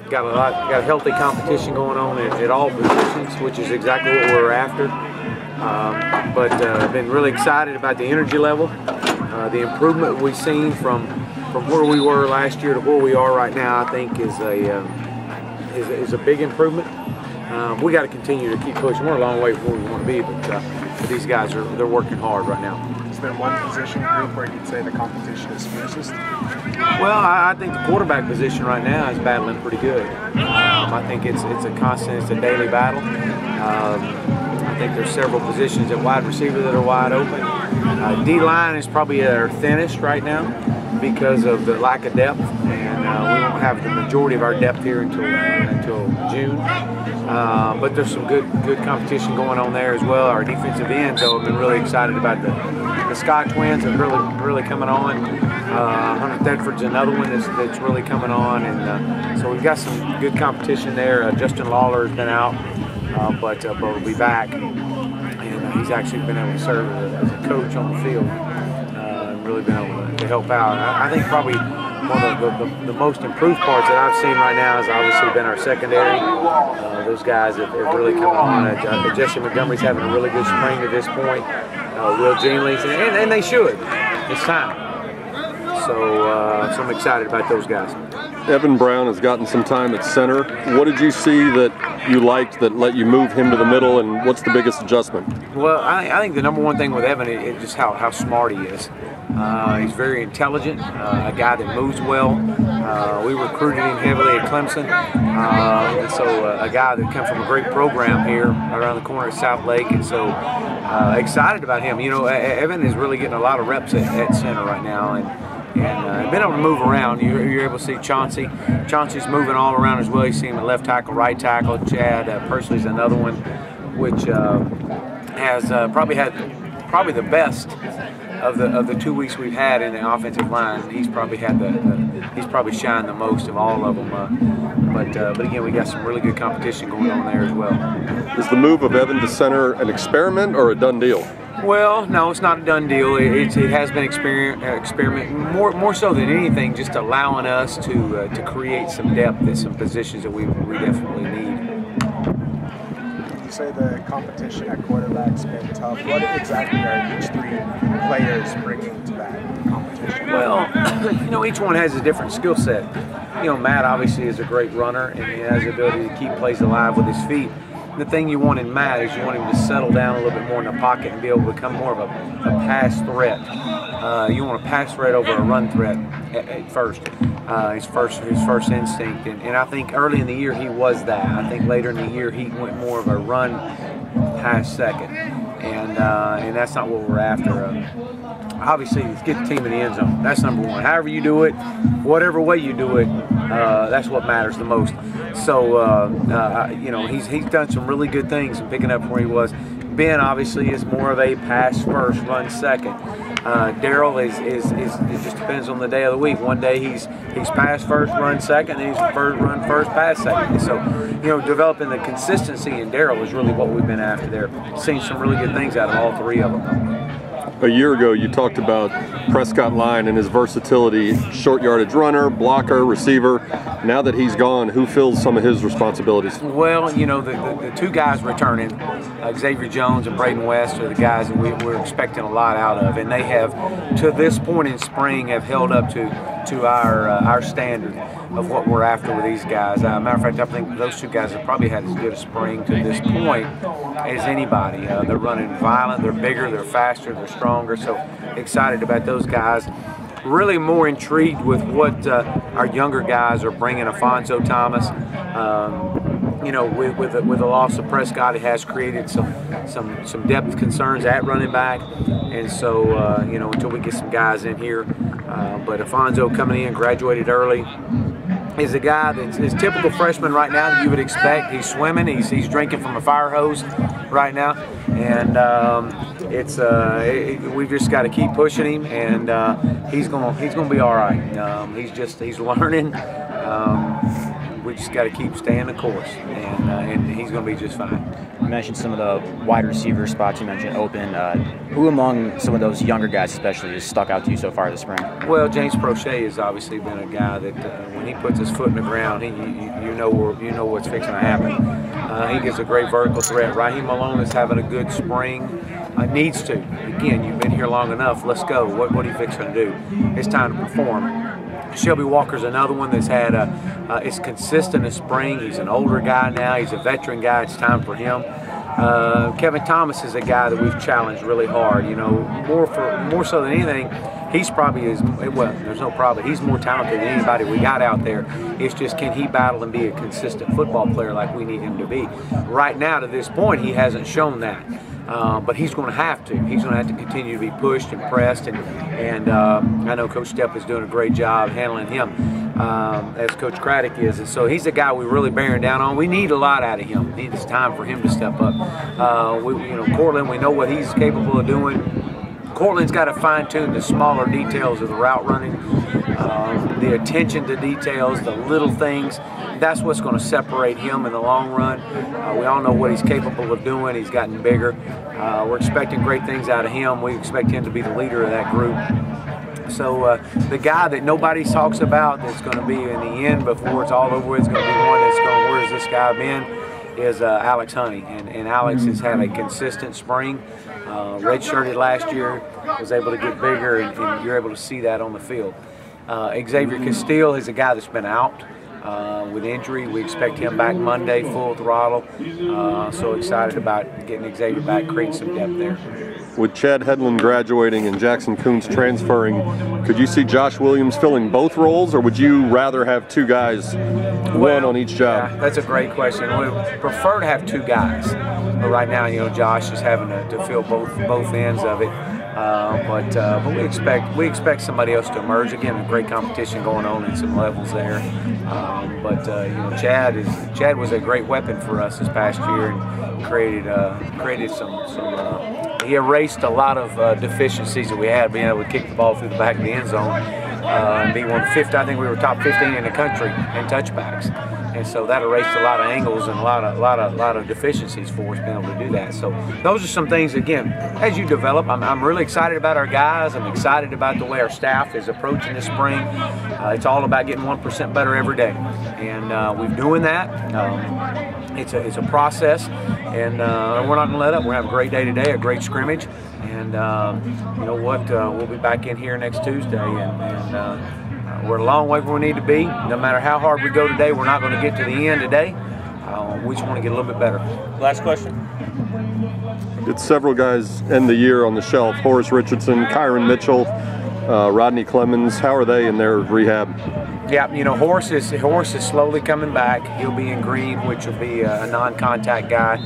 got a healthy competition going on at all positions, which is exactly what we're after. But I've been really excited about the energy level, the improvement we've seen from where we were last year to where we are right now. I think is a big improvement. We got to continue to keep pushing. We're a long way from where we want to be, but these guys they're working hard right now. Is there one position group where you'd say the competition is fiercest? Well, I think the quarterback position right now is battling pretty good. I think it's a constant, it's a daily battle. I think there's several positions at wide receiver that are wide open. D-line is probably our thinnest right now because of the lack of depth, and we won't have the majority of our depth here until June. But there's some good competition going on there as well. Our defensive ends, though, have been really excited about the Sky Twins are really coming on. Hunter Thetford's another one that's really coming on, and so we've got some good competition there. Justin Lawler has been out, but will be back, and he's actually been able to serve as a coach on the field and really been able to help out. I think probably one of the most improved parts that I've seen right now has obviously been our secondary. Those guys have really come on. Jesse Montgomery's having a really good spring at this point. Will Jeanley's, and they should. It's time. So I'm excited about those guys. Evan Brown has gotten some time at center. What did you see that you liked that let you move him to the middle, and what's the biggest adjustment? Well, I think the number one thing with Evan is just how smart he is. He's very intelligent, a guy that moves well. We recruited him heavily at Clemson, and so a guy that comes from a great program here around the corner at South Lake, and so excited about him. You know, Evan is really getting a lot of reps at center right now, and been able to move around. You're able to see Chauncey. Chauncey's moving all around as well. You see him at left tackle, right tackle. Chad Pursley's another one, which has probably the best of the 2 weeks we've had in the offensive line. He's probably shined the most of all of them. But again, we got some really good competition going on there as well. Is the move of Evan to center an experiment or a done deal? Well, no, it's not a done deal. It has been experiment more so than anything, just allowing us to create some depth at some positions that we definitely need. You say the competition at quarterback's been tough. What exactly are each three players bringing to that competition? Well, you know, each one has a different skill set. You know, Matt obviously is a great runner, and he has the ability to keep plays alive with his feet. The thing you want in Matt is you want him to settle down a little bit more in the pocket and be able to become more of a pass threat. You want a pass threat over a run threat at first. His first instinct, and I think early in the year he was that. I think later in the year he went more of a run pass second, and that's not what we're after. Obviously, let's get the team in the end zone. That's number one. However you do it, whatever way you do it, that's what matters the most. So, you know, he's done some really good things in picking up where he was. Ben obviously is more of a pass first, run second. Daryl it just depends on the day of the week. One day he's pass first, run second, and he's run first, pass second. And so, you know, developing the consistency in Daryl is really what we've been after there. Seen some really good things out of all three of them. A year ago, you talked about Prescott Line and his versatility, short yardage runner, blocker, receiver. Now that he's gone, who fills some of his responsibilities? Well, you know, the two guys returning, Xavier Jones and Braden West, are the guys that we're expecting a lot out of, and they have, to this point in spring, have held up to our standard of what we're after with these guys. Matter of fact, I think those two guys have probably had as good a spring to this point as anybody. They're running violent, they're bigger, they're faster, they're stronger, so excited about those guys. Really more intrigued with what our younger guys are bringing. Alfonso Thomas, you know, with the loss of Prescott, it has created some depth concerns at running back, and so you know, until we get some guys in here, but Alfonso coming in, graduated early, is a guy that's his typical freshman right now that you would expect. He's swimming, he's drinking from a fire hose right now, and we've just got to keep pushing him, and he's gonna be all right. He's learning. We we just got to keep staying the course, and he's going to be just fine. You mentioned some of the wide receiver spots you mentioned open. Who among some of those younger guys especially has stuck out to you so far this spring? Well, James Prochet has obviously been a guy that when he puts his foot in the ground, you know what's fixing to happen. He gives a great vertical threat. Raheem Malone is having a good spring. Needs to. Again, you've been here long enough. Let's go. What are you fixing to do? It's time to perform. Shelby Walker's another one that's had it's consistent in spring. He's an older guy now. He's a veteran guy. It's time for him. Kevin Thomas is a guy that we've challenged really hard. You know, more so than anything, he's probably there's no probably. He's more talented than anybody we got out there. It's just, can he battle and be a consistent football player like we need him to be? Right now, to this point, he hasn't shown that. But he's going to have to. He's going to have to continue to be pushed and pressed, and I know Coach Stepp is doing a great job handling him, as Coach Craddock is. And so he's a guy we're really bearing down on. We need a lot out of him. It's time for him to step up. Cortland, we know what he's capable of doing. Cortland's got to fine-tune the smaller details of the route running, the attention to details, the little things. That's what's going to separate him in the long run. We all know what he's capable of doing. He's gotten bigger. We're expecting great things out of him. We expect him to be the leader of that group. So the guy that nobody talks about that's going to be in the end before it's all over, it's going to be one that's going, where's this guy been, is Alex Honey. And Alex has had a consistent spring. Redshirted last year, was able to get bigger, and you're able to see that on the field. Xavier Castile is a guy that's been out with injury. We expect him back Monday, full throttle. So excited about getting Xavier back, creating some depth there. With Chad Hedlund graduating and Jackson Coons transferring, could you see Josh Williams filling both roles, or would you rather have two guys, one on each job? Yeah, that's a great question. We prefer to have two guys, but right now, Josh is having to fill both ends of it. But we expect somebody else to emerge. Again, a great competition going on in some levels there. Chad was a great weapon for us this past year and created some. He erased a lot of deficiencies that we had, being able to kick the ball through the back of the end zone and be one of 50. I think we were top 15 in the country in touchbacks. And so that erased a lot of angles and a lot of deficiencies for us being able to do that. So those are some things, again, as you develop. I'm really excited about our guys. I'm excited about the way our staff is approaching this spring. It's all about getting 1% better every day, and we're doing that. It's a process, and we're not going to let up. We're going to have a great day today, a great scrimmage, and you know what? We'll be back in here next Tuesday, and we're a long way from where we need to be. No matter how hard we go today, we're not going to get to the end today. We just want to get a little bit better. Last question. It's several guys end the year on the shelf. Horace Richardson, Kyron Mitchell, Rodney Clemens. How are they in their rehab? Yeah, Horace is slowly coming back. He'll be in green, which will be a non-contact guy.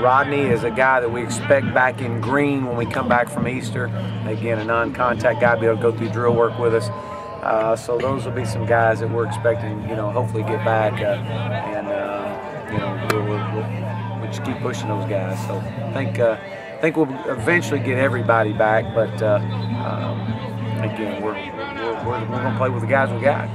Rodney is a guy that we expect back in green when we come back from Easter. Again, a non-contact guy, be able to go through drill work with us. So those will be some guys that we're expecting, hopefully get back, and we'll just keep pushing those guys. So I think we'll eventually get everybody back, but again, we're going to play with the guys we got.